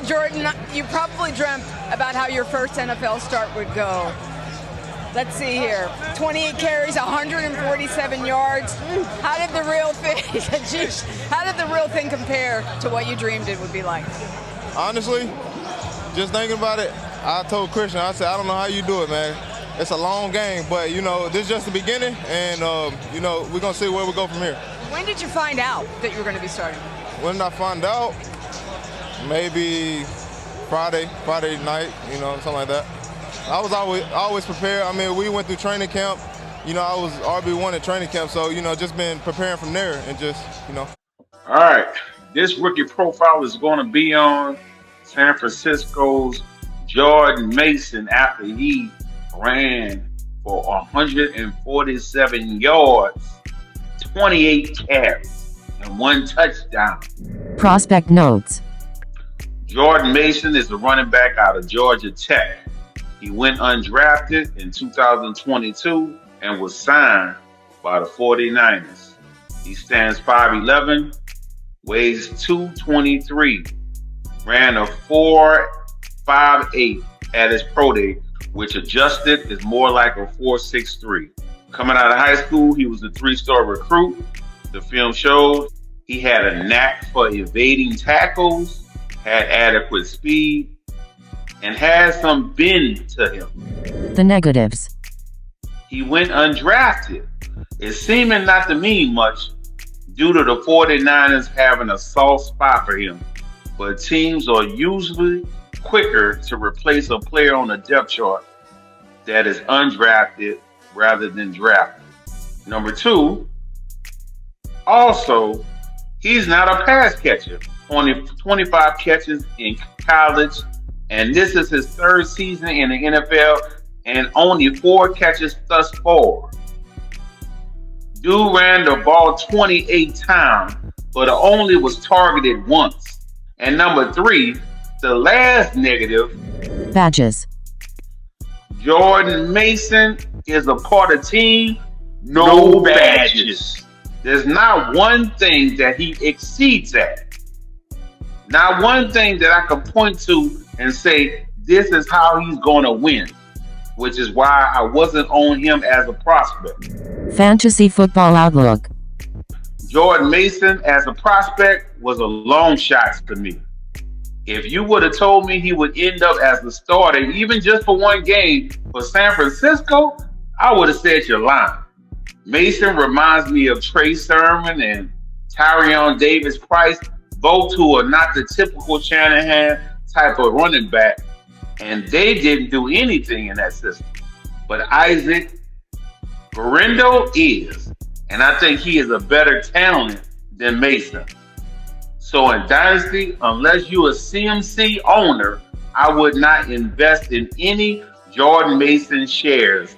Jordan, you probably dreamt about how your first NFL start would go. Let's see here. 28 carries, 147 yards. How did the real thing, geez, how did the real thing compare to what you dreamed it would be like? Honestly, just thinking about it, I told Christian, I said, I don't know how you do it, man. It's a long game, but, this is just the beginning, and, we're going to see where we go from here. When did you find out that you were going to be starting? When did I find out? Maybe Friday night, something like that. I was always prepared. I mean, we went through training camp. I was RB1 at training camp, so, just been preparing from there and just. All right. This rookie profile is going to be on San Francisco's Jordan Mason after he ran for 147 yards, 28 carries, and 1 touchdown. Prospect notes. Jordan Mason is a running back out of Georgia Tech. He went undrafted in 2022 and was signed by the 49ers. He stands 5'11", weighs 223, ran a 4.58 at his pro day, which adjusted is more like a 4.63. Coming out of high school, he was a 3-star recruit. The film showed he had a knack for evading tackles, had adequate speed, and had some bend to him. The negatives. He went undrafted. It's seeming not to mean much due to the 49ers having a soft spot for him, but teams are usually quicker to replace a player on the depth chart that is undrafted rather than drafted. Number 2, also, he's not a pass catcher. Only 25 catches in college, and this is his 3rd season in the NFL, and only 4 catches thus far. Dude ran the ball 28 times, but only was targeted once. And number 3, the last negative. Badges. Jordan Mason is a part of team, no badges. There's not one thing that he exceeds at. Not one thing that I can point to and say, this is how he's going to win, which is why I wasn't on him as a prospect. Fantasy football outlook. Jordan Mason as a prospect was a long shot to me. If you would have told me he would end up as the starter, even just for one game for San Francisco, I would have said you're lying. Mason reminds me of Trey Sermon and Tyrion Davis-Price, both who are not the typical Shanahan type of running back, and they didn't do anything in that system. But Isaac Guerendo is, and I think he is a better talent than Mason. So in Dynasty, unless you're a CMC owner, I would not invest in any Jordan Mason shares.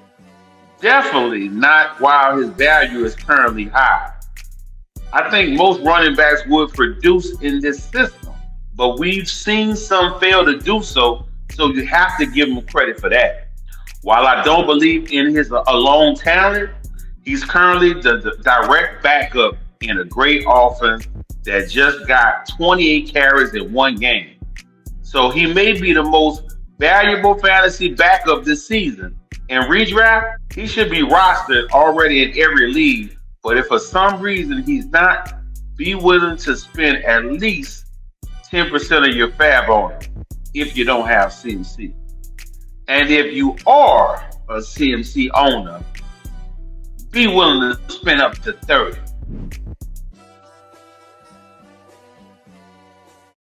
Definitely not while his value is currently high. I think most running backs would produce in this system, but we've seen some fail to do so, so you have to give him credit for that. While I don't believe in his alone talent, he's currently the direct backup in a great offense that just got 28 carries in one game. So he may be the most valuable fantasy backup this season. In redraft, he should be rostered already in every league. But if for some reason he's not, be willing to spend at least 10% of your fab on him if you don't have CMC. And if you are a CMC owner, be willing to spend up to 30.